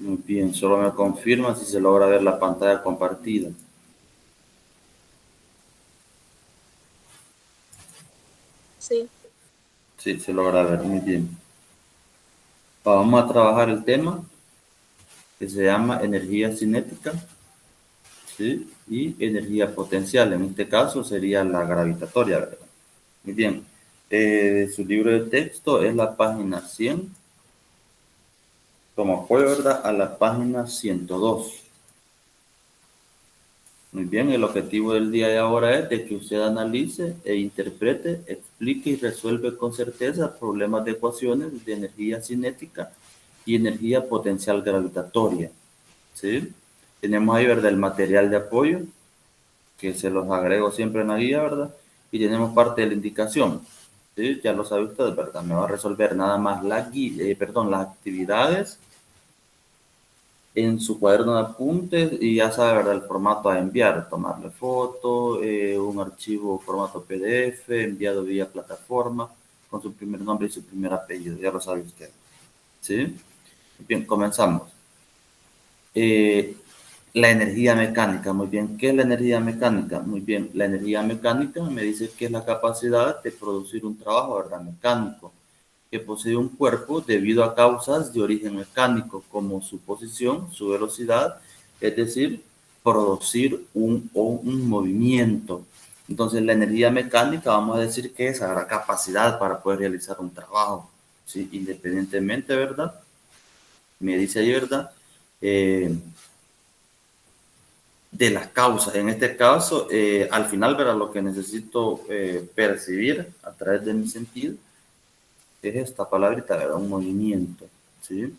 Muy bien, solo me confirma si se logra ver la pantalla compartida. Sí. Sí, se logra ver, muy bien. Vamos a trabajar el tema que se llama energía cinética, ¿sí? Y energía potencial. En este caso sería la gravitatoria, ¿verdad? Muy bien. Su libro de texto es la página 100. Como apoyo, ¿verdad? A la página 102. Muy bien, el objetivo del día de ahora es de que usted analice e interprete, explique y resuelve con certeza problemas de ecuaciones de energía cinética y energía potencial gravitatoria. ¿Sí? Tenemos ahí, ¿verdad? El material de apoyo, que se los agrego siempre en la guía, ¿verdad? Y tenemos parte de la indicación. ¿Sí? Ya lo sabe usted, ¿verdad? Me va a resolver nada más las actividades en su cuaderno de apuntes y ya sabe, ¿verdad? El formato a enviar, tomarle foto, un archivo formato PDF, enviado vía plataforma, con su primer nombre y su primer apellido, ya lo sabe usted. ¿Sí? Bien, comenzamos. Eh, la energía mecánica, muy bien. ¿Qué es la energía mecánica? Muy bien, la energía mecánica me dice que es la capacidad de producir un trabajo, ¿verdad? Mecánico, que posee un cuerpo debido a causas de origen mecánico, como su posición, su velocidad, es decir, producir un movimiento. Entonces, la energía mecánica, vamos a decir que es la capacidad para poder realizar un trabajo, ¿sí? Independientemente, ¿verdad? Me dice ahí, ¿verdad? Eh, de las causas. En este caso, al final, ¿verdad? Lo que necesito percibir a través de mi sentido es esta palabrita, ¿verdad? Un movimiento, ¿sí?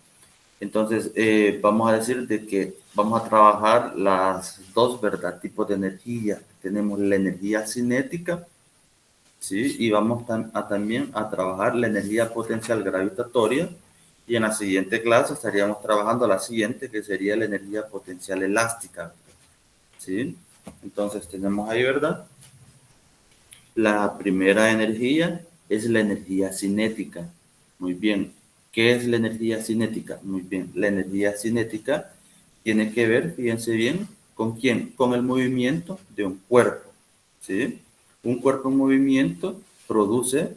Entonces, vamos a decir de que vamos a trabajar las dos, ¿verdad? Tipos de energía. Tenemos la energía cinética, ¿sí? Y vamos también a trabajar la energía potencial gravitatoria. Y en la siguiente clase estaríamos trabajando la siguiente, que sería la energía potencial elástica, ¿sí? Entonces, tenemos ahí, ¿verdad? La primera energía es la energía cinética. Muy bien. ¿Qué es la energía cinética? Muy bien. La energía cinética tiene que ver, fíjense bien, ¿con quién? Con el movimiento de un cuerpo. ¿Sí? Un cuerpo en movimiento produce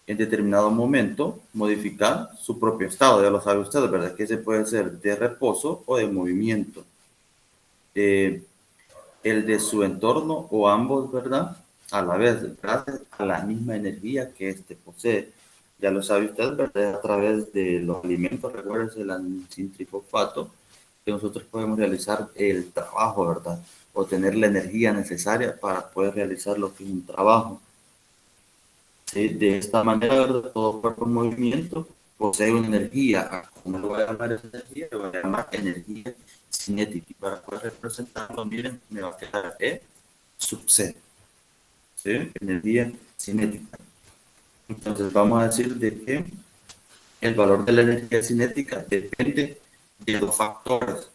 en determinado momento modificar su propio estado. Ya lo sabe usted, ¿verdad? Que se puede ser de reposo o de movimiento. Eh, el de su entorno o ambos, ¿verdad? A la vez, gracias a la misma energía que éste posee. Ya lo sabe usted, ¿verdad? A través de los alimentos, recuerden el antitrifosfato, que nosotros podemos realizar el trabajo, ¿verdad? O tener la energía necesaria para poder realizar lo que es un trabajo. ¿Sí? De esta manera, ¿verdad? Todo cuerpo en movimiento posee una energía. ¿Cómo le voy a llamar esa energía? Le voy a llamar energía cinética. Y para poder representarlo, miren, me va a quedar E sub C. ¿Sí? Energía cinética. Entonces, vamos a decir de que el valor de la energía cinética depende de dos factores.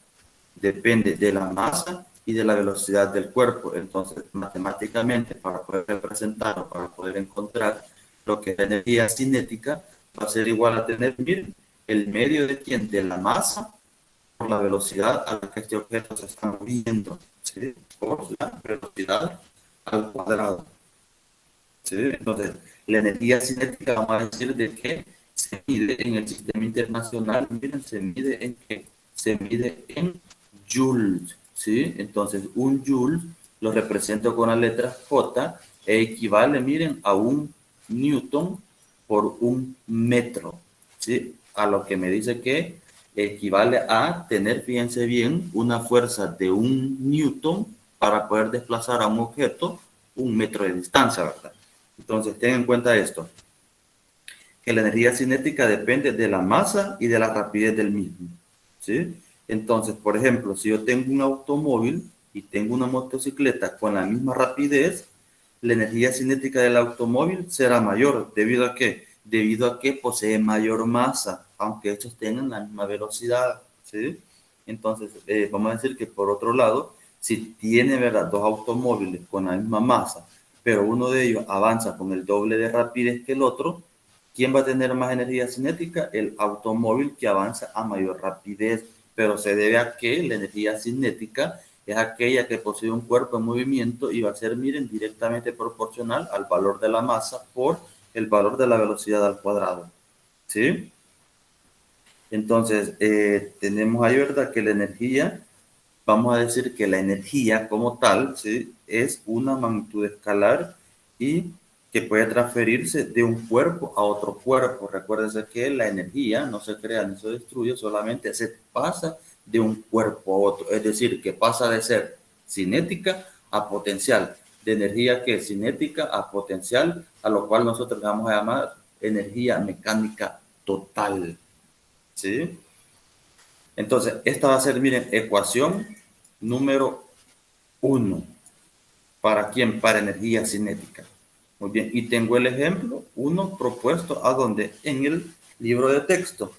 Depende de la masa y de la velocidad del cuerpo. Entonces, matemáticamente, para poder representar o para poder encontrar lo que es la energía cinética, va a ser igual a tener, miren, el medio de quién, de la masa por la velocidad a la que este objeto se está moviendo, ¿sí? Por la velocidad al cuadrado. ¿Sí? Entonces, la energía cinética, vamos a decir de que se mide en el sistema internacional, miren, se mide en joules, ¿sí? Entonces, un joule lo represento con la letra J e equivale, miren, a un newton por un metro, ¿sí? A lo que me dice que equivale a tener, fíjense bien, una fuerza de un newton para poder desplazar a un objeto un metro de distancia, ¿verdad? Entonces, ten en cuenta esto, que la energía cinética depende de la masa y de la rapidez del mismo, ¿sí? Entonces, por ejemplo, si yo tengo un automóvil y tengo una motocicleta con la misma rapidez, la energía cinética del automóvil será mayor. ¿Debido a qué? Debido a que posee mayor masa, aunque estos tengan la misma velocidad, ¿sí? Entonces, vamos a decir que por otro lado, si tiene, ¿verdad?, dos automóviles con la misma masa, pero uno de ellos avanza con el doble de rapidez que el otro, ¿quién va a tener más energía cinética? El automóvil que avanza a mayor rapidez, pero se debe a que la energía cinética es aquella que posee un cuerpo en movimiento y va a ser, miren, directamente proporcional al valor de la masa por el valor de la velocidad al cuadrado. ¿Sí? Entonces, tenemos ahí, ¿verdad? Que la energía, vamos a decir que la energía como tal, ¿sí? Es una magnitud escalar y que puede transferirse de un cuerpo a otro cuerpo. Recuérdense que la energía no se crea ni se destruye, solamente se pasa de un cuerpo a otro. Es decir, que pasa de ser cinética a potencial. De energía que es cinética a potencial, a lo cual nosotros le vamos a llamar energía mecánica total. ¿Sí? Entonces, esta va a ser, miren, ecuación número 1. ¿Para quién? Para energía cinética. Muy bien, y tengo el ejemplo, uno propuesto a donde en el libro de texto.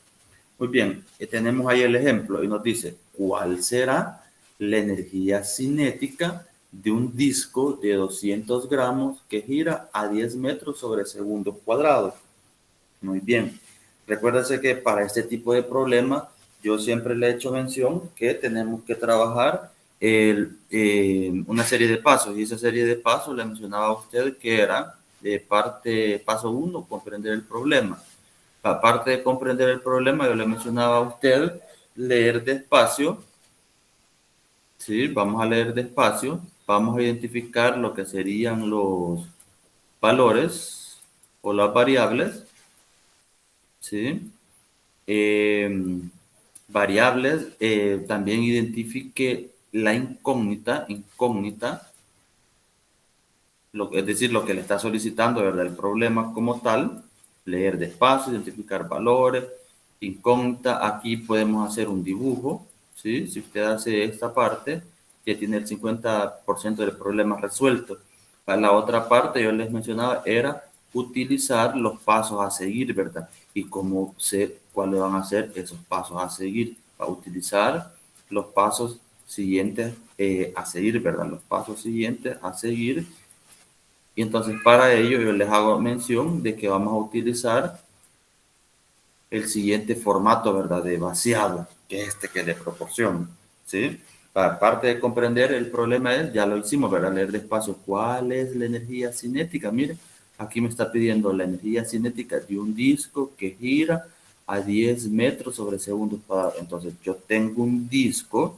Muy bien, tenemos ahí el ejemplo y nos dice, ¿cuál será la energía cinética de un disco de 200 gramos que gira a 10 metros sobre segundo cuadrado? Muy bien. Recuérdense que para este tipo de problemas yo siempre le he hecho mención que tenemos que trabajar una serie de pasos y esa serie de pasos le mencionaba a usted que era paso 1, comprender el problema. Aparte de comprender el problema, yo le mencionaba a usted leer despacio. Sí, vamos a leer despacio. Vamos a identificar lo que serían los valores o las variables. ¿Sí? eh, variables, también identifique la incógnita, es decir, lo que le está solicitando, ¿verdad? El problema como tal, leer despacio, identificar valores, incógnita, aquí podemos hacer un dibujo, ¿sí? Si usted hace esta parte, ya tiene el 50% del problema resuelto. Para la otra parte, yo les mencionaba, era utilizar los pasos a seguir, ¿verdad? Y cómo sé cuáles van a ser esos pasos a seguir. Va a utilizar los pasos siguientes a seguir, ¿verdad? Los pasos siguientes a seguir. Y entonces para ello yo les hago mención de que vamos a utilizar el siguiente formato, ¿verdad? De vaciado, que es este que le proporciono, ¿sí? Aparte de comprender el problema es, ya lo hicimos, ¿verdad? Leer despacio, ¿cuál es la energía cinética? Mire, aquí me está pidiendo la energía cinética de un disco que gira a 10 metros sobre segundo cuadrado. Entonces yo tengo un disco,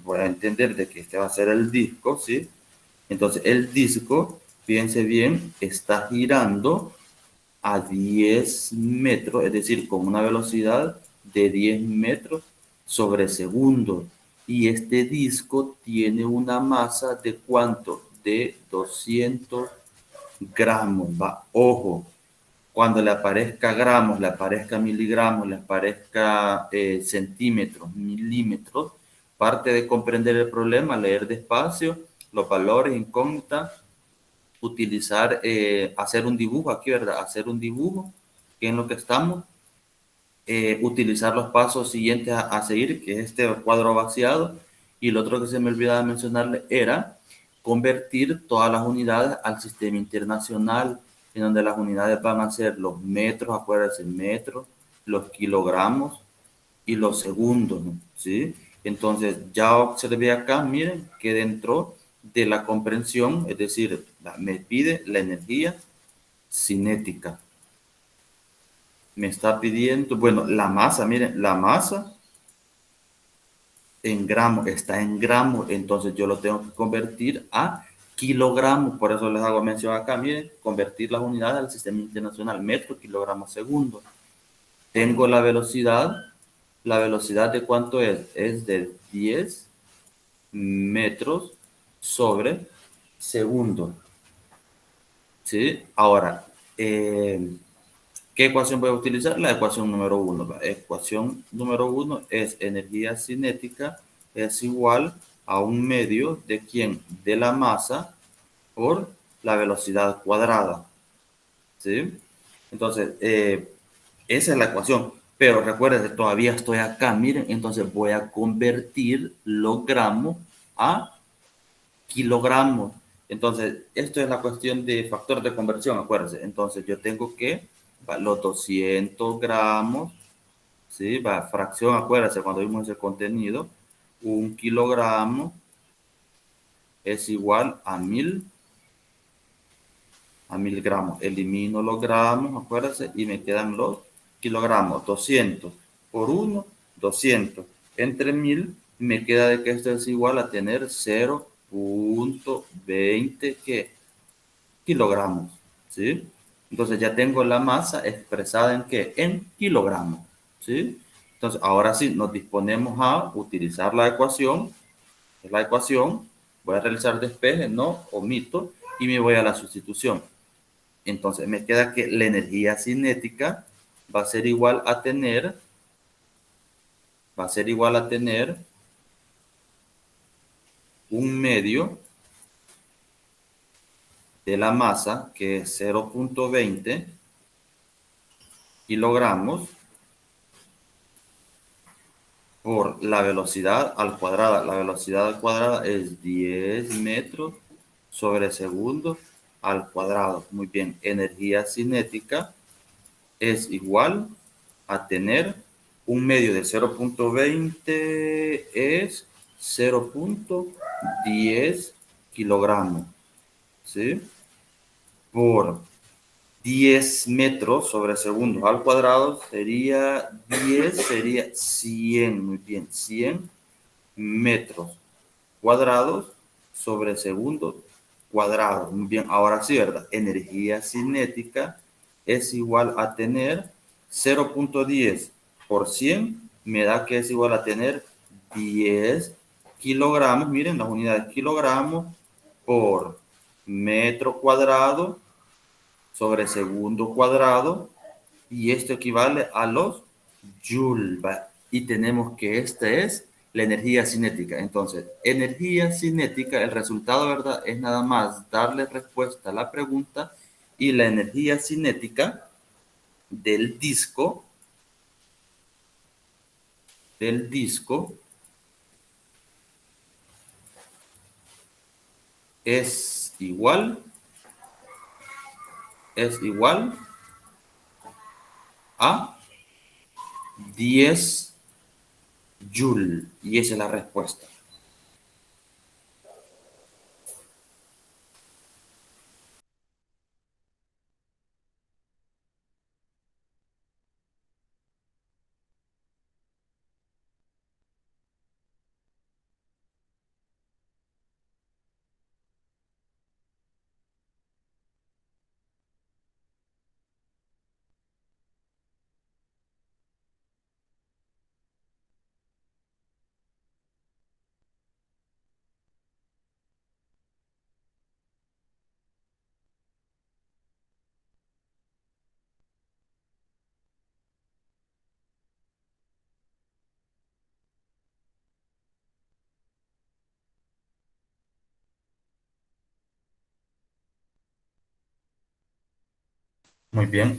voy a entender de que este va a ser el disco, ¿sí? Entonces el disco, fíjense bien, está girando a 10 metros, es decir, con una velocidad de 10 metros sobre segundo. Y este disco tiene una masa de ¿cuánto? De 200 gramos. Va, ojo, cuando le aparezca gramos, le aparezca miligramos, le aparezca centímetros, milímetros, parte de comprender el problema, leer despacio, los valores, incógnitas, utilizar, hacer un dibujo aquí, ¿verdad? Hacer un dibujo, que es en lo que estamos, utilizar los pasos siguientes a seguir, que es este cuadro vaciado, y el otro que se me olvidaba mencionarle era convertir todas las unidades al sistema internacional, en donde las unidades van a ser los metros, acuérdense, metros, los kilogramos y los segundos, ¿no? ¿Sí? Entonces, ya observé acá, miren, que dentro de la comprensión, es decir, me pide la energía cinética. Me está pidiendo, bueno, la masa, miren, la masa en gramos, está en gramos, entonces yo lo tengo que convertir a kilogramos, por eso les hago mención acá, miren, convertir las unidades al sistema internacional, metro, kilogramos, segundo. Tengo la velocidad de cuánto es de 10 metros sobre segundo. ¿Sí? Ahora, ¿qué ecuación voy a utilizar? La ecuación número 1. La ecuación número 1 es energía cinética es igual a un medio de quién? De la masa por la velocidad cuadrada. ¿Sí? Entonces, esa es la ecuación. Pero recuerden, todavía estoy acá. Miren, entonces voy a convertir los gramos a kilogramos. Entonces, esto es la cuestión de factor de conversión, acuérdense. Entonces, yo tengo que Los 200 gramos, ¿sí? Fracción, acuérdense, cuando vimos ese contenido, 1 kilogramo es igual a 1000 gramos. Elimino los gramos, acuérdense, y me quedan los kilogramos. 200 por 1, 200. Entre 1000 me queda de que esto es igual a tener 0.20 kilogramos, ¿sí? Entonces ya tengo la masa expresada en ¿qué? En kilogramos, ¿sí? Entonces ahora sí nos disponemos a utilizar la ecuación. Es la ecuación. Voy a realizar despeje, no omito, y me voy a la sustitución. Entonces me queda que la energía cinética va a ser igual a tener, un medio de la masa, que es 0.20 kilogramos, por la velocidad al cuadrado. La velocidad al cuadrado es 10 metros sobre segundo al cuadrado. Muy bien, energía cinética es igual a tener un medio de 0.20 es 0.10 kilogramos, ¿sí? Por 10 metros sobre segundo al cuadrado sería 100, muy bien, 100 metros cuadrados sobre segundo cuadrado. Muy bien, ahora sí, ¿verdad? Energía cinética es igual a tener 0.10 por 100, me da que es igual a tener 10 kilogramos. Miren las unidades: kilogramos por metro cuadrado sobre segundo cuadrado, y esto equivale a los joules, ¿va? Y tenemos que esta es la energía cinética. Entonces, energía cinética, el resultado, ¿verdad? Es nada más darle respuesta a la pregunta, y la energía cinética del disco es igual a 10 joules, y esa es la respuesta. Muy bien,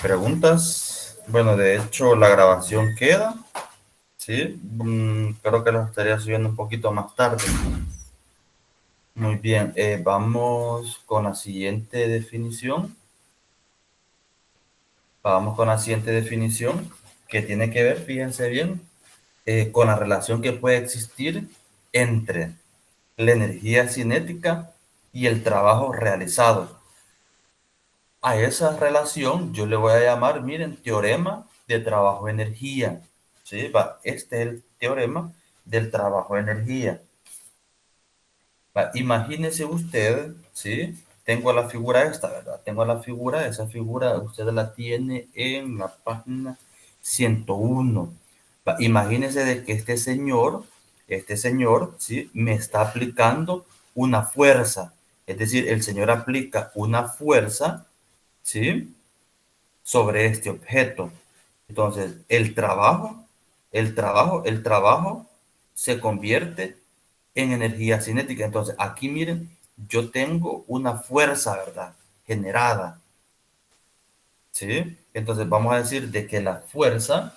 preguntas. Bueno, de hecho la grabación queda, ¿sí? Creo que lo estaría subiendo un poquito más tarde. Muy bien, vamos con la siguiente definición. Que tiene que ver, fíjense bien, con la relación que puede existir entre la energía cinética y el trabajo realizado. A esa relación yo le voy a llamar, miren, teorema de trabajo-energía. ¿Sí? Este es el teorema del trabajo-energía. Imagínese usted, ¿sí? Tengo la figura esta, ¿verdad? Esa figura usted la tiene en la página 101. Imagínese de que este señor, ¿sí? Me está aplicando una fuerza. Es decir, el señor aplica una fuerza, ¿sí? Sobre este objeto. Entonces, el trabajo se convierte en energía cinética. Entonces, aquí miren, yo tengo una fuerza, ¿verdad? Generada, ¿sí? Entonces, vamos a decir de que la fuerza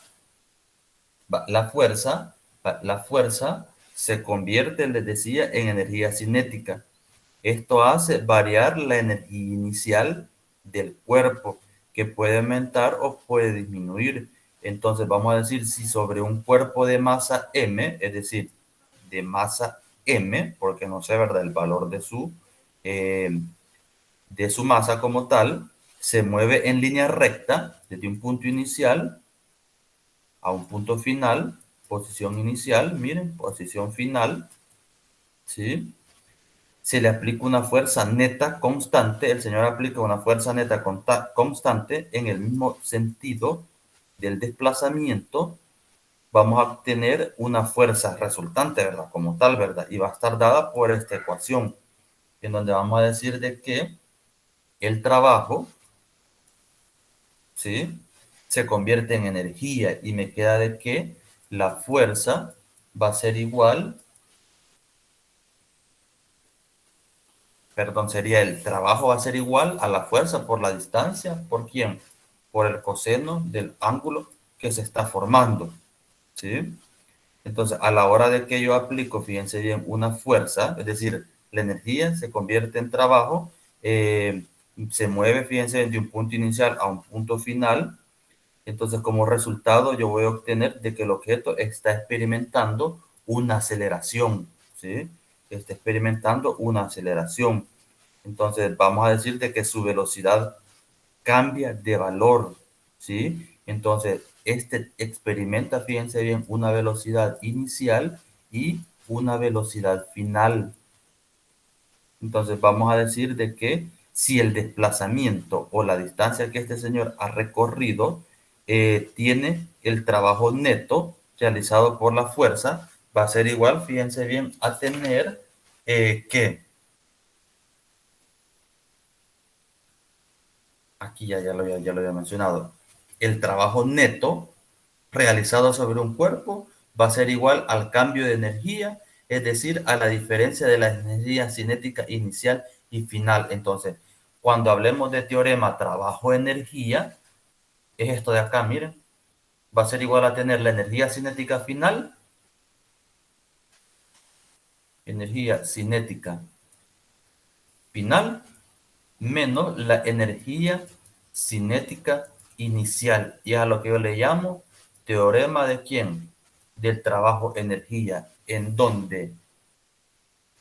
se convierte, les decía, en energía cinética. Esto hace variar la energía inicial del cuerpo, que puede aumentar o puede disminuir. Entonces vamos a decir, si sobre un cuerpo de masa M, es decir, de masa M, porque no sé, ¿verdad?, el valor de su masa como tal, se mueve en línea recta desde un punto inicial a un punto final, posición inicial, miren, posición final, ¿sí? Se le aplica una fuerza neta constante, el Señor aplica una fuerza neta constante en el mismo sentido del desplazamiento, vamos a obtener una fuerza resultante, ¿verdad? Como tal, ¿verdad? Y va a estar dada por esta ecuación, en donde vamos a decir de que el trabajo, ¿sí?, se convierte en energía y me queda de que la fuerza va a ser igual, perdón, sería el trabajo va a ser igual a la fuerza por la distancia. ¿Por quién? Por el coseno del ángulo que se está formando, ¿sí? Entonces, a la hora de que yo aplico, fíjense bien, una fuerza, es decir, la energía se convierte en trabajo, eh, se mueve, fíjense, de un punto inicial a un punto final. Entonces, como resultado, yo voy a obtener de que el objeto está experimentando una aceleración, ¿sí? Está experimentando una aceleración. Entonces, vamos a decir de que su velocidad cambia de valor, ¿sí? Entonces, este experimenta, fíjense bien, una velocidad inicial y una velocidad final. Entonces, vamos a decir de que si el desplazamiento o la distancia que este señor ha recorrido tiene el trabajo neto realizado por la fuerza, va a ser igual, fíjense bien, a tener que, aquí ya lo había mencionado, el trabajo neto realizado sobre un cuerpo va a ser igual al cambio de energía, es decir, a la diferencia de la energía cinética inicial y final. Entonces, cuando hablemos de teorema trabajo-energía, es esto de acá, miren, va a ser igual a tener la energía cinética final, menos la energía cinética inicial. Y a lo que yo le llamo teorema de quién? Del trabajo-energía, en donde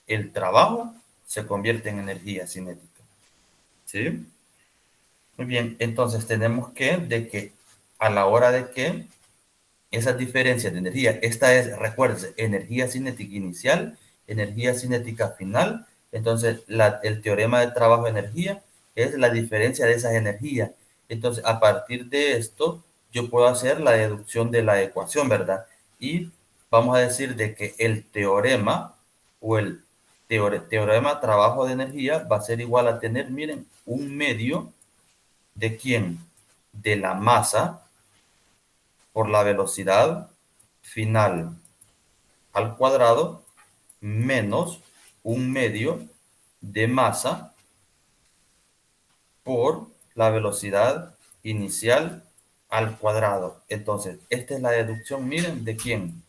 el trabajo se convierte en energía cinética. ¿Sí? Muy bien, entonces tenemos de que a la hora de que esas diferencias de energía, esta es, recuérdense, energía cinética inicial, energía cinética final, entonces el teorema de trabajo-energía es la diferencia de esas energías. Entonces, a partir de esto, yo puedo hacer la deducción de la ecuación, ¿verdad? Y vamos a decir de que el teorema o el teorema trabajo de energía va a ser igual a tener, miren, un medio de quién, de la masa por la velocidad final al cuadrado menos un medio de masa por la velocidad inicial al cuadrado. Entonces, esta es la deducción, miren, ¿de quién?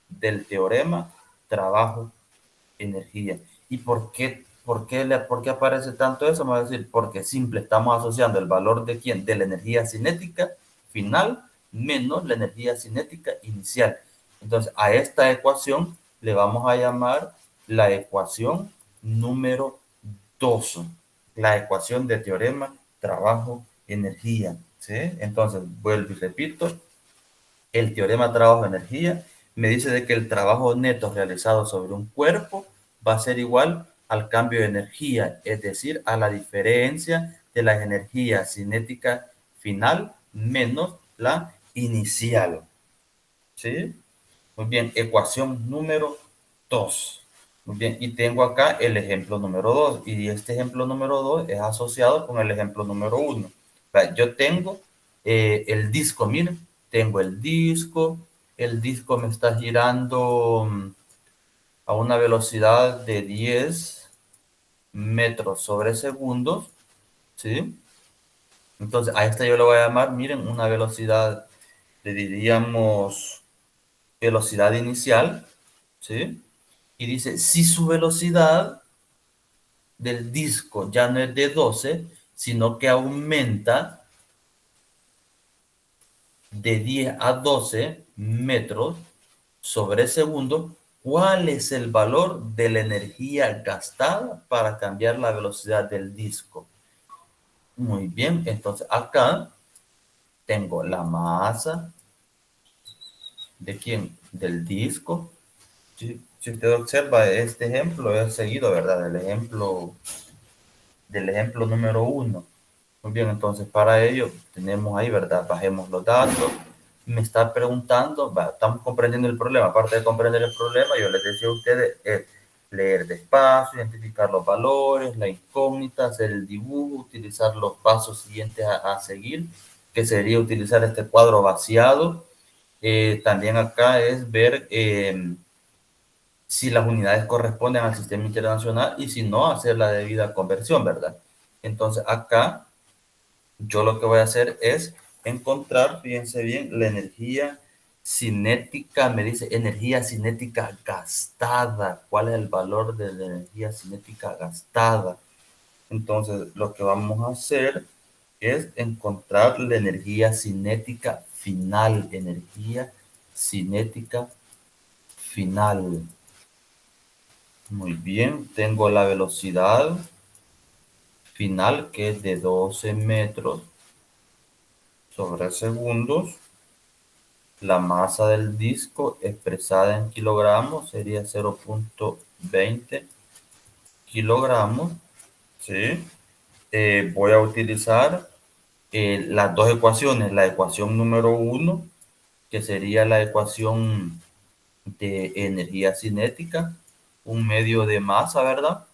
Del teorema trabajo-energía. ¿Y por qué aparece tanto eso? Vamos a decir, porque simple, estamos asociando el valor de quién? De la energía cinética final menos la energía cinética inicial. Entonces, a esta ecuación le vamos a llamar la ecuación número 2, la ecuación de teorema trabajo-energía. ¿Sí? Entonces, vuelvo y repito, el teorema trabajo-energía me dice de que el trabajo neto realizado sobre un cuerpo va a ser igual al cambio de energía, es decir, a la diferencia de la energía cinética final menos la inicial. ¿Sí? Muy bien, ecuación número 2. Muy bien, y tengo acá el ejemplo número 2. Y este ejemplo número 2 es asociado con el ejemplo número 1. Yo tengo el disco, miren, tengo el disco me está girando a una velocidad de 10 metros sobre segundos, ¿sí? Entonces, a esta yo le voy a llamar, miren, una velocidad, le diríamos velocidad inicial, ¿sí? Y dice, si su velocidad del disco ya no es de 12, sino que aumenta de 10 a 12 metros sobre segundo, ¿cuál es el valor de la energía gastada para cambiar la velocidad del disco? Muy bien, entonces acá tengo la masa de quién, del disco. Si usted observa este ejemplo, he seguido, ¿verdad? Del ejemplo número uno. Muy bien, entonces para ello tenemos ahí, ¿verdad? Bajemos los datos. Me está preguntando, estamos comprendiendo el problema. Aparte de comprender el problema, yo les decía a ustedes, leer despacio, identificar los valores, la incógnita, hacer el dibujo, utilizar los pasos siguientes a seguir, que sería utilizar este cuadro vaciado. También acá es ver si las unidades corresponden al sistema internacional y si no, hacer la debida conversión, ¿verdad? Entonces acá yo lo que voy a hacer es encontrar, fíjense bien, la energía cinética, me dice energía cinética gastada. ¿Cuál es el valor de la energía cinética gastada? Entonces, lo que vamos a hacer es encontrar la energía cinética final. Energía cinética final. Muy bien, tengo la velocidad final que es de 12 metros sobre segundos. La masa del disco expresada en kilogramos sería 0,20 kilogramos. ¿Sí? Voy a utilizar las dos ecuaciones. La ecuación número uno, que sería la ecuación de energía cinética, un medio de masa, ¿verdad?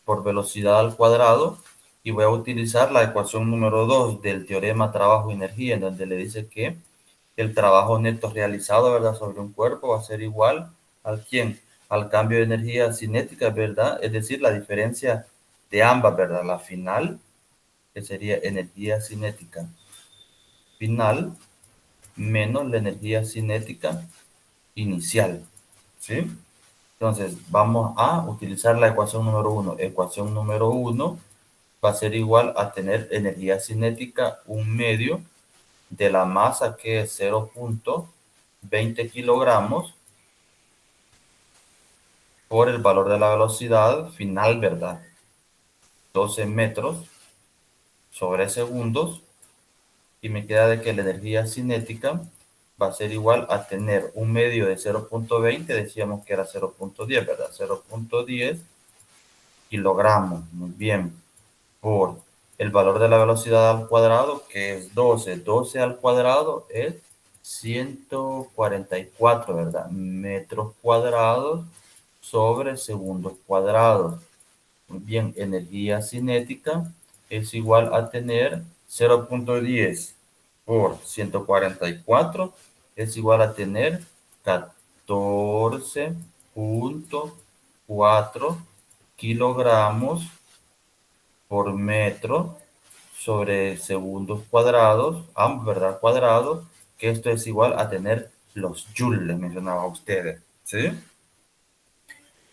Por velocidad al cuadrado. Y voy a utilizar la ecuación número 2 del teorema trabajo-energía, en donde le dice que el trabajo neto realizado, ¿verdad?, sobre un cuerpo va a ser igual al quién, al cambio de energía cinética, ¿verdad? Es decir, la diferencia de ambas, ¿verdad? La final, que sería energía cinética final, menos la energía cinética inicial, ¿sí? Entonces, vamos a utilizar la ecuación número uno. Ecuación número uno va a ser igual a tener energía cinética un medio de la masa, que es 0,20 kilogramos, por el valor de la velocidad final, ¿verdad? 12 metros sobre segundos. Y me queda de que la energía cinética va a ser igual a tener un medio de 0,20, decíamos que era 0,10, ¿verdad? 0,10 kilogramos, muy bien, por el valor de la velocidad al cuadrado, que es 12. 12 al cuadrado es 144, ¿verdad? Metros cuadrados sobre segundos cuadrados. Muy bien, energía cinética es igual a tener 0,10 por 144, es igual a tener 14,4 kilogramos por metro sobre segundos cuadrados, ambos, ¿verdad? Cuadrados, que esto es igual a tener los joules, les mencionaba a ustedes, ¿sí?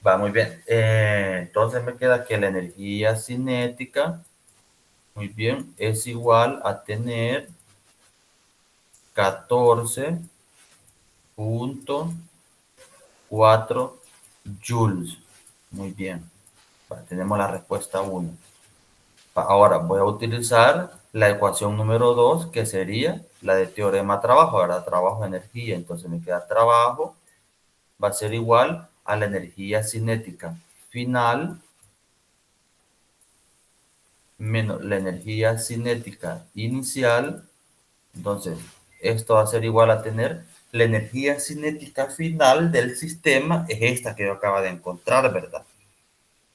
Va muy bien. Entonces me queda que la energía cinética, muy bien, es igual a tener 14,4 joules. Muy bien. Tenemos la respuesta 1. Ahora voy a utilizar la ecuación número 2, que sería la de teorema trabajo, ¿verdad? Trabajo-energía. Entonces me queda trabajo, va a ser igual a la energía cinética final menos la energía cinética inicial. Entonces, esto va a ser igual a tener la energía cinética final del sistema, es esta que yo acabo de encontrar, ¿verdad?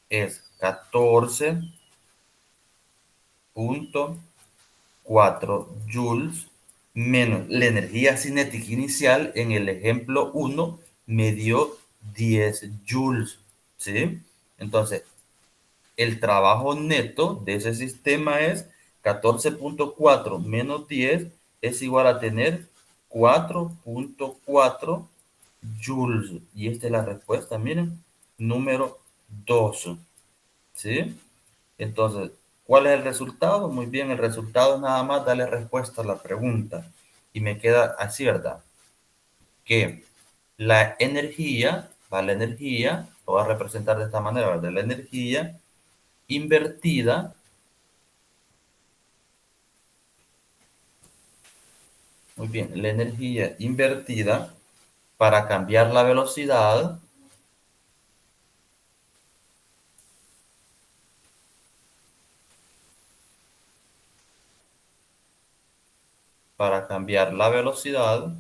Es 14,4 joules menos la energía cinética inicial. En el ejemplo 1 me dio 10 joules, ¿sí? Entonces, el trabajo neto de ese sistema es 14,4 menos 10 es igual a tener 4,4 joules. Y esta es la respuesta, miren, número 2. ¿Sí? Entonces, ¿cuál es el resultado? Muy bien, el resultado es nada más darle respuesta a la pregunta. y me queda así, ¿verdad? Que la energía, lo voy a representar de esta manera, ¿verdad? La energía invertida, muy bien, la energía invertida para cambiar la velocidad, para cambiar la velocidad,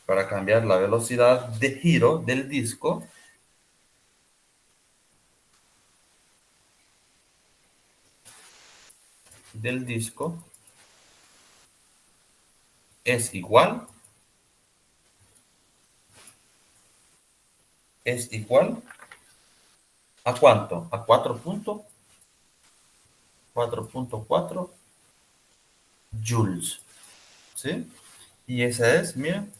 para cambiar la velocidad de giro del disco es igual, ¿a cuánto? A 4.4 joules, ¿sí? Y esa es, miren,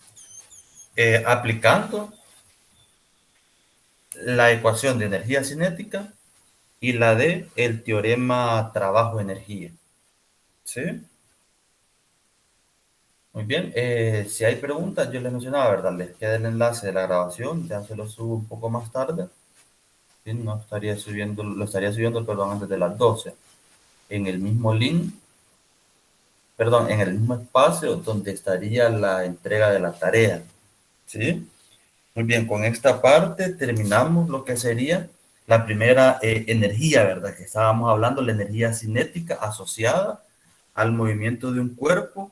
aplicando la ecuación de energía cinética y la de el teorema trabajo-energía, ¿sí? Muy bien, si hay preguntas, yo les mencionaba, ¿verdad? Les queda el enlace de la grabación, ya se lo subo un poco más tarde, ¿sí? No estaría subiendo, lo estaría subiendo, perdón, antes de las 12, en el mismo link, perdón, en el mismo espacio donde estaría la entrega de la tarea, ¿sí? Muy bien, con esta parte terminamos lo que sería la primera energía, ¿verdad? Que estábamos hablando, la energía cinética asociada al movimiento de un cuerpo,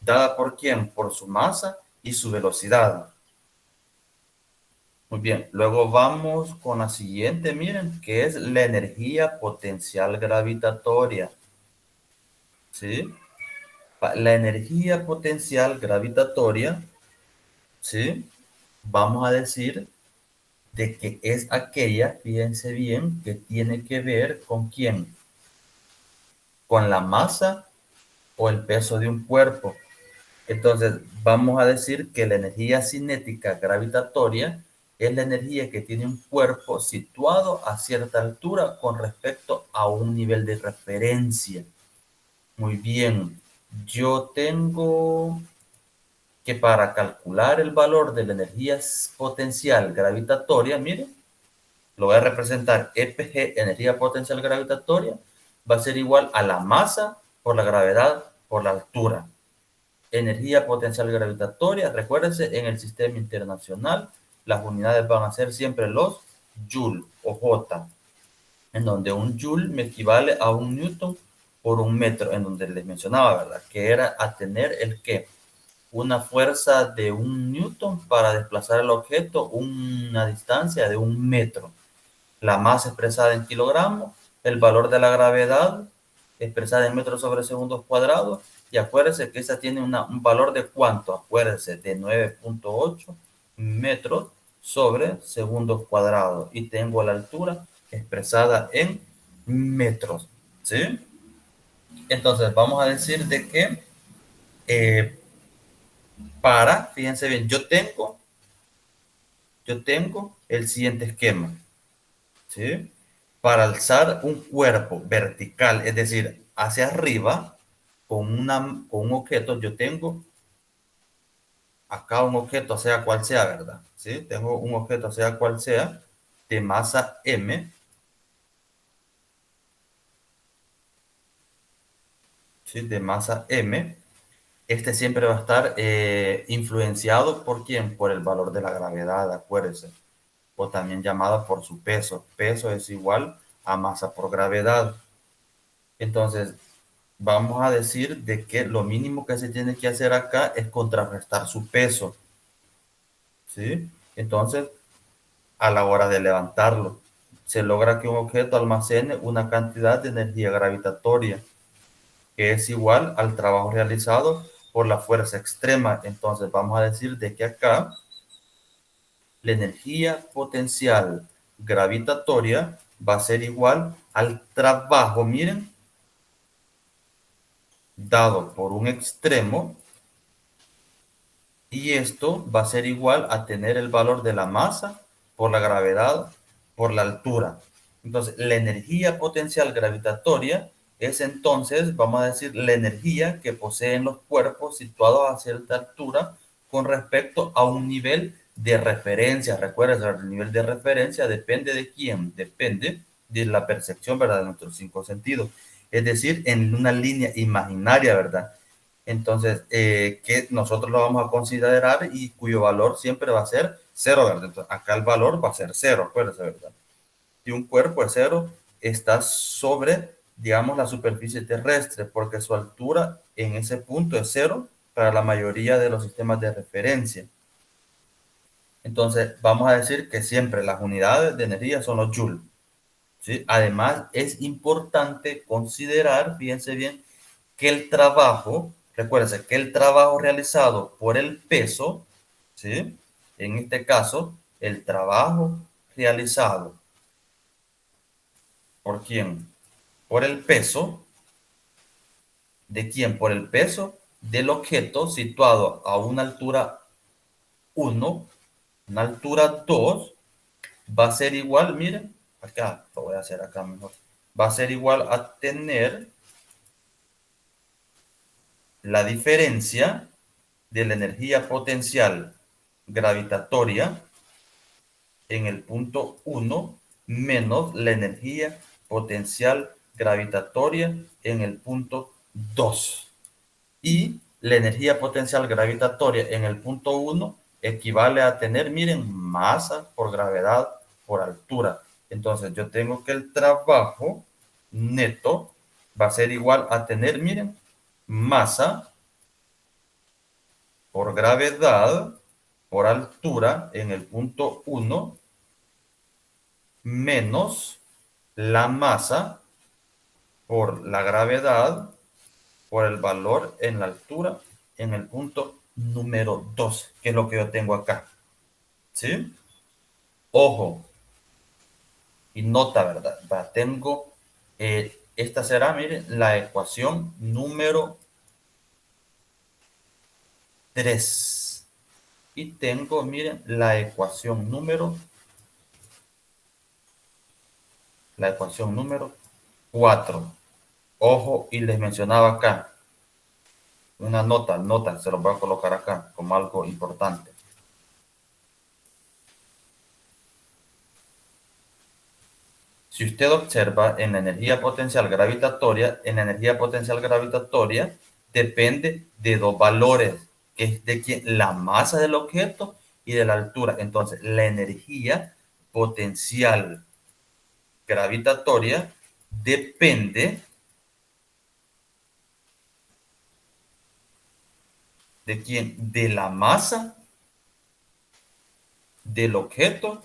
dada por quién, por su masa y su velocidad. Muy bien, luego vamos con la siguiente, miren, que es la energía potencial gravitatoria, ¿sí? La energía potencial gravitatoria, ¿sí? Vamos a decir de que es aquella, fíjense bien, que tiene que ver con quién, con la masa o el peso de un cuerpo. Entonces, vamos a decir que la energía cinética gravitatoria es la energía que tiene un cuerpo situado a cierta altura con respecto a un nivel de referencia. Muy bien, yo tengo que para calcular el valor de la energía potencial gravitatoria, miren, lo voy a representar EPG, energía potencial gravitatoria, va a ser igual a la masa por la gravedad por la altura. Energía potencial gravitatoria, recuérdense, en el sistema internacional, las unidades van a ser siempre los joule o J, en donde un joule me equivale a un newton por un metro, en donde les mencionaba, ¿verdad? Que era a tener el qué, una fuerza de un newton para desplazar el objeto una distancia de un metro. La masa expresada en kilogramos, el valor de la gravedad expresada en metros sobre segundos cuadrados, y acuérdense que esa tiene un valor de cuánto, acuérdense, de 9.8 metros sobre segundos cuadrados, y tengo la altura expresada en metros, ¿sí? Entonces vamos a decir de que eh, fíjense bien, yo tengo el siguiente esquema, ¿sí? Para alzar un cuerpo vertical, es decir, hacia arriba, con un objeto, yo tengo acá un objeto, sea cual sea, ¿verdad? ¿Sí? Tengo un objeto, sea cual sea, de masa M, ¿sí? De masa M. Este siempre va a estar influenciado por quién, por el valor de la gravedad, acuérdense, o también llamada por su peso. Peso es igual a masa por gravedad. Entonces, vamos a decir de que lo mínimo que se tiene que hacer acá es contrarrestar su peso, ¿sí? Entonces, a la hora de levantarlo, se logra que un objeto almacene una cantidad de energía gravitatoria que es igual al trabajo realizado por la fuerza extrema. Entonces, vamos a decir de que acá la energía potencial gravitatoria va a ser igual al trabajo, miren, dado por un extremo, y esto va a ser igual a tener el valor de la masa por la gravedad por la altura. Entonces, la energía potencial gravitatoria es entonces, vamos a decir, la energía que poseen los cuerpos situados a cierta altura con respecto a un nivel de referencia. Recuerda, el nivel de referencia depende de quién, depende de la percepción, ¿verdad? De nuestros cinco sentidos. Es decir, en una línea imaginaria, ¿verdad? Entonces, que nosotros lo vamos a considerar y cuyo valor siempre va a ser cero, ¿verdad? Entonces, acá el valor va a ser cero, acuérdense, ¿verdad? Si un cuerpo es cero, está sobre, digamos, la superficie terrestre, porque su altura en ese punto es cero para la mayoría de los sistemas de referencia. Entonces, vamos a decir que siempre las unidades de energía son los joules. ¿Sí? Además, es importante considerar, fíjense bien, que el trabajo, recuérdense, que el trabajo realizado por el peso, ¿sí? En este caso, el trabajo realizado por quién, por el peso, ¿de quién? Por el peso del objeto situado a una altura 1, una altura 2, va a ser igual, miren, acá, lo voy a hacer acá mejor, va a ser igual a tener la diferencia de la energía potencial gravitatoria en el punto 1 menos la energía potencial gravitatoria en el punto 2. Y la energía potencial gravitatoria en el punto 1 equivale a tener, miren, masa por gravedad por altura. Entonces yo tengo que el trabajo neto va a ser igual a tener, miren, masa por gravedad por altura en el punto 1 menos la masa por la gravedad por el valor en la altura en el punto número 2, que es lo que yo tengo acá. ¿Sí? Ojo y nota, ¿verdad? Tengo, esta será, miren, la ecuación número 3. Y tengo, miren, la ecuación número 4. Ojo, y les mencionaba acá, una nota, se los voy a colocar acá como algo importante. Si usted observa en la energía potencial gravitatoria depende de dos valores, que es de la masa del objeto y de la altura. Entonces, la energía potencial gravitatoria depende de quién, de la masa del objeto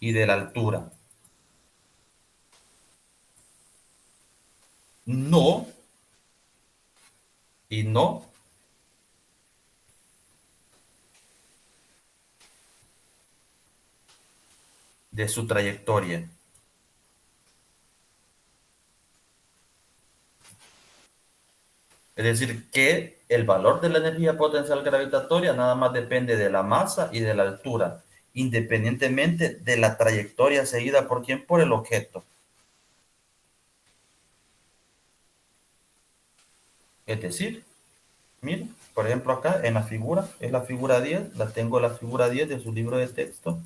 y de la altura. No, y no de su trayectoria. Es decir, que el valor de la energía potencial gravitatoria nada más depende de la masa y de la altura, independientemente de la trayectoria seguida por quién, por el objeto. Es decir, miren, por ejemplo acá en la figura, es la figura 10, la tengo la figura 10 de su libro de texto,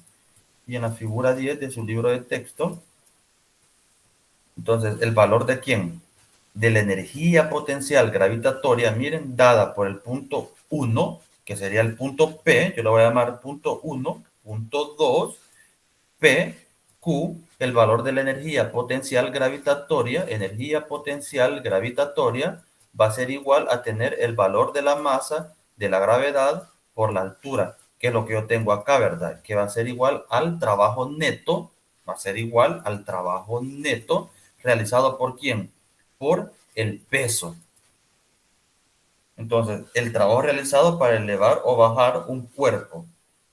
y en la figura 10 de su libro de texto, entonces el valor de quién, de la energía potencial gravitatoria, miren, dada por el punto 1, que sería el punto P, yo lo voy a llamar punto 1, punto 2, P, Q, el valor de la energía potencial gravitatoria va a ser igual a tener el valor de la masa de la gravedad por la altura, que es lo que yo tengo acá, ¿verdad? Que va a ser igual al trabajo neto, va a ser igual al trabajo neto realizado por quién? Por el peso. Entonces, el trabajo realizado para elevar o bajar un cuerpo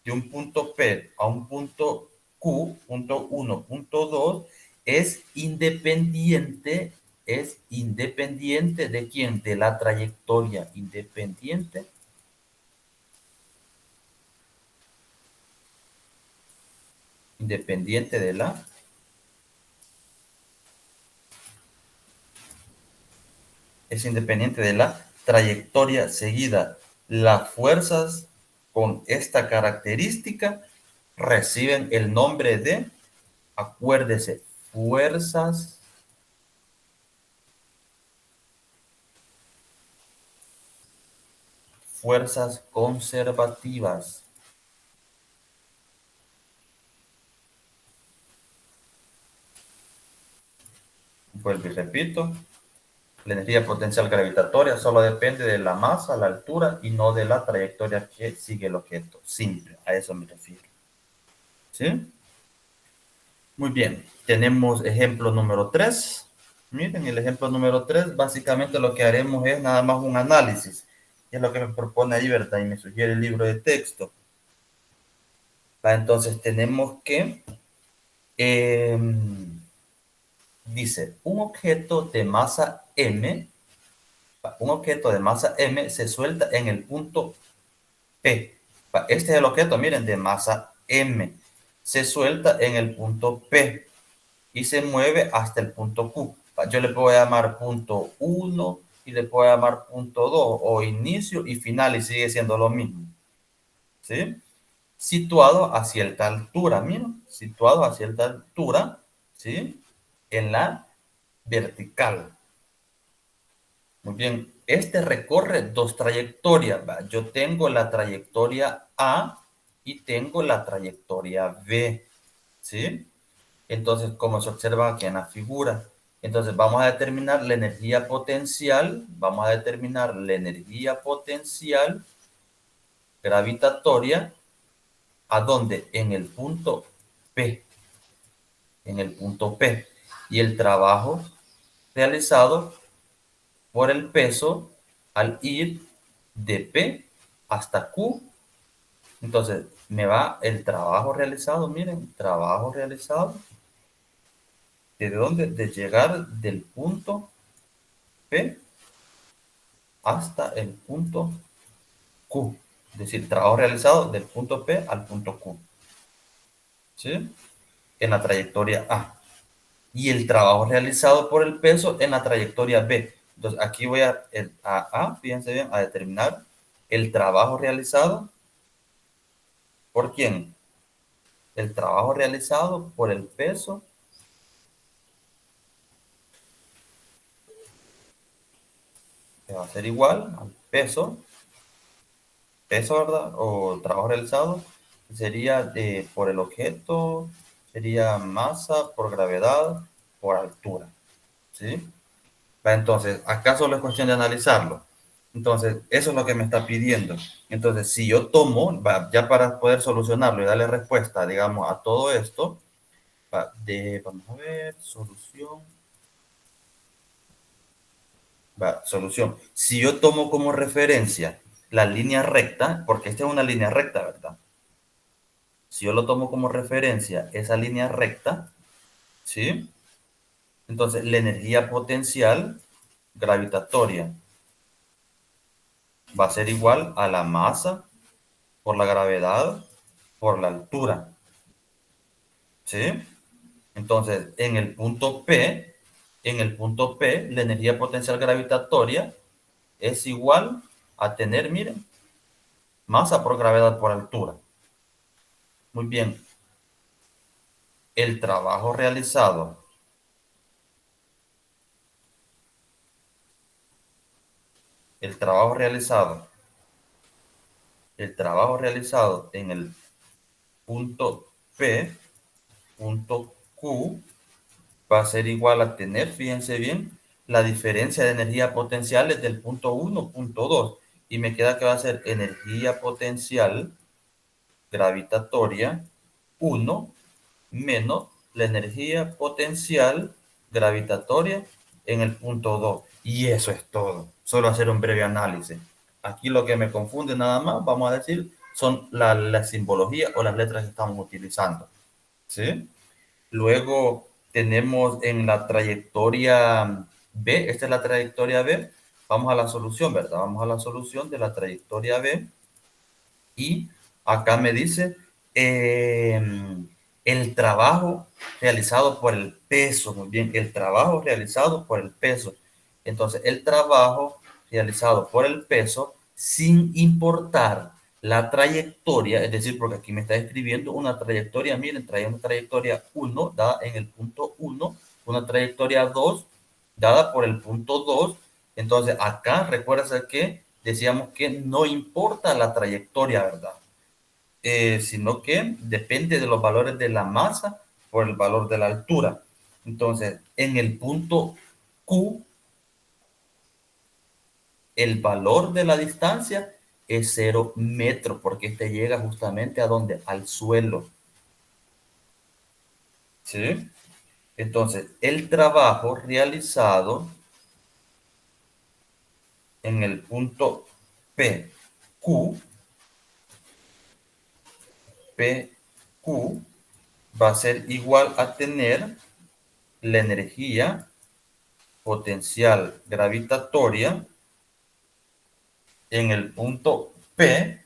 de un punto P a un punto Q, punto 1, punto 2, es independiente de quién, de la trayectoria, independiente independiente de la trayectoria seguida. Las fuerzas con esta característica reciben el nombre de, acuérdese, fuerzas conservativas. Vuelvo y repito, la energía potencial gravitatoria solo depende de la masa, la altura y no de la trayectoria que sigue el objeto. Simple, a eso me refiero. ¿Sí? Muy bien, tenemos ejemplo número 3. Miren, el ejemplo número 3, básicamente lo que haremos es nada más un análisis. Es lo que me propone ahí, ¿verdad? Y me sugiere el libro de texto. Entonces tenemos que, dice, un objeto de masa M se suelta en el punto P. Este es el objeto, miren, de masa M. Se suelta en el punto P y se mueve hasta el punto Q. Yo le puedo llamar punto 1 y le puedo llamar punto 2 o inicio y final y sigue siendo lo mismo. ¿Sí? Situado a cierta altura, miren, situado a cierta altura, ¿sí? En la vertical. Muy bien, este recorre dos trayectorias. Yo tengo la trayectoria A y tengo la trayectoria B, ¿sí? Entonces, como se observa aquí en la figura, entonces vamos a determinar la energía potencial, gravitatoria, ¿a dónde? En el punto P, y el trabajo realizado por el peso al ir de P hasta Q. Entonces, me va el trabajo realizado, miren, trabajo realizado. ¿De dónde? De llegar del punto P hasta el punto Q. Es decir, trabajo realizado del punto P al punto Q. ¿Sí? En la trayectoria A. Y el trabajo realizado por el peso en la trayectoria B. Entonces, aquí voy fíjense bien, a determinar el trabajo realizado. ¿Por quién? El trabajo realizado por el peso que va a ser igual al peso, ¿verdad? O trabajo realizado sería por el objeto, sería masa por gravedad por altura, ¿sí? Entonces, acá solo es cuestión de analizarlo. Entonces, eso es lo que me está pidiendo. Entonces, si yo tomo, ya para poder solucionarlo y darle respuesta, digamos, a todo esto, vamos a ver, solución. Solución. Si yo tomo como referencia la línea recta, porque esta es una línea recta, ¿verdad? Si yo lo tomo como referencia esa línea recta, ¿sí? Entonces, la energía potencial gravitatoria va a ser igual a la masa por la gravedad por la altura, ¿sí? Entonces, en el punto P, la energía potencial gravitatoria es igual a tener, miren, masa por gravedad por altura. Muy bien. El trabajo realizado el trabajo realizado en el punto P, punto Q, va a ser igual a tener, fíjense bien, la diferencia de energía potencial es del punto 1, punto 2, y me queda que va a ser energía potencial gravitatoria 1 menos la energía potencial gravitatoria en el punto 2. Y eso es todo. Solo hacer un breve análisis. Aquí lo que me confunde nada más, vamos a decir, son la simbología o las letras que estamos utilizando. ¿Sí? Luego tenemos en la trayectoria B, esta es la trayectoria B, vamos a la solución, ¿verdad? Vamos a la solución de la trayectoria B y acá me dice el trabajo realizado por el peso, muy bien, el trabajo realizado por el peso. Entonces, el trabajo realizado por el peso sin importar la trayectoria, es decir, porque aquí me está escribiendo una trayectoria, miren, trae una trayectoria 1 dada en el punto 1, una trayectoria 2 dada por el punto 2. Entonces, acá recuerda que decíamos que no importa la trayectoria, ¿verdad? Sino que depende de los valores de la masa por el valor de la altura. Entonces, en el punto Q, el valor de la distancia es 0 metros, porque este llega justamente a donde, al suelo. ¿Sí? Entonces, el trabajo realizado en el punto PQ, PQ va a ser igual a tener la energía potencial gravitatoria en el punto P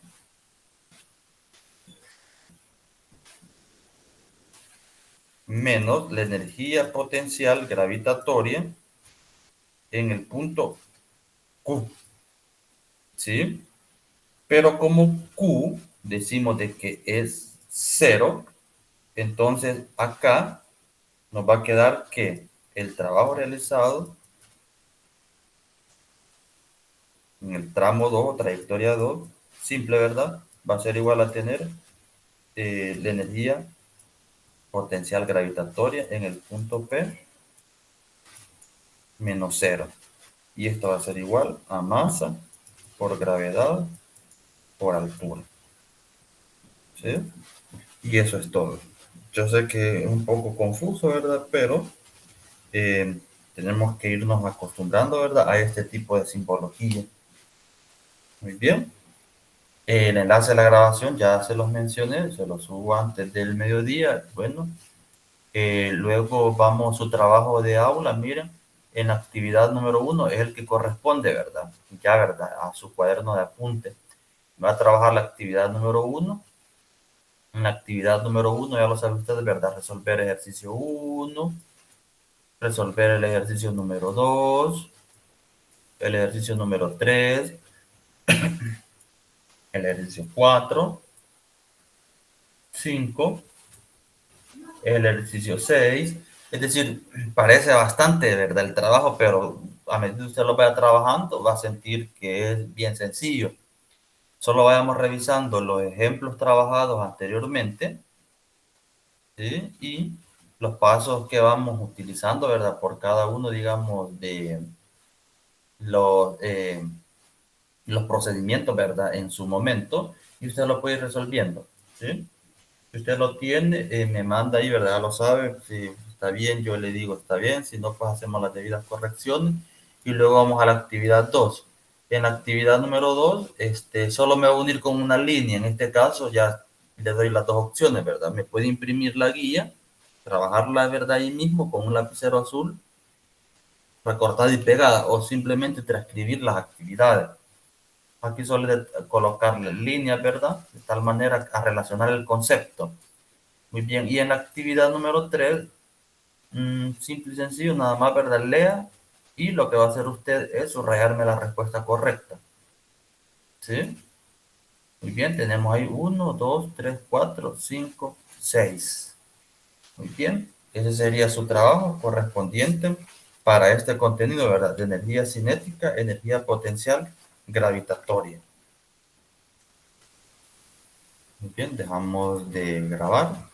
menos la energía potencial gravitatoria en el punto Q. ¿Sí? Pero como Q decimos de que es 0, entonces acá nos va a quedar que el trabajo realizado en el tramo 2, trayectoria 2, simple, ¿verdad? Va a ser igual a tener la energía potencial gravitatoria en el punto P menos 0. Y esto va a ser igual a masa por gravedad por altura. ¿Sí? Y eso es todo. Yo sé que es un poco confuso, ¿verdad? Pero tenemos que irnos acostumbrando, ¿verdad? A este tipo de simbología. Muy bien. El enlace a la grabación ya se los mencioné, se los subo antes del mediodía. Bueno, luego vamos a su trabajo de aula, miren, en la actividad número 1 es el que corresponde, ¿verdad? Ya, ¿verdad? A su cuaderno de apunte. Va a trabajar la actividad número 1. En la actividad número 1, ya lo saben ustedes, ¿verdad? Resolver ejercicio 1, resolver el ejercicio número 2, el ejercicio número 3, el ejercicio 4, 5, el ejercicio 6. Es decir, parece bastante, ¿verdad? El trabajo, pero a medida que usted lo vaya trabajando, va a sentir que es bien sencillo. Solo vayamos revisando los ejemplos trabajados anteriormente, ¿sí? Y los pasos que vamos utilizando, ¿verdad? Por cada uno, digamos, de los procedimientos, ¿verdad? En su momento, y usted lo puede ir resolviendo, ¿sí? Si usted lo tiene, me manda ahí, ¿verdad? Lo sabe, si está bien, yo le digo está bien, si no, pues hacemos las debidas correcciones y luego vamos a la actividad 2. En la actividad número 2, solo me voy a unir con una línea, en este caso ya le doy las dos opciones, ¿verdad? Me puede imprimir la guía, trabajarla, ¿verdad? Ahí mismo con un lapicero azul, recortada y pegada, o simplemente transcribir las actividades. Aquí suele colocarle líneas, ¿verdad? De tal manera a relacionar el concepto. Muy bien, y en la actividad número 3, simple y sencillo, nada más, ¿verdad? Lea y lo que va a hacer usted es subrayarme la respuesta correcta. ¿Sí? Muy bien, tenemos ahí 1, 2, 3, 4, 5, 6. Muy bien, ese sería su trabajo correspondiente para este contenido, ¿verdad? De energía cinética, energía potencial gravitatoria. Muy bien, dejamos de grabar.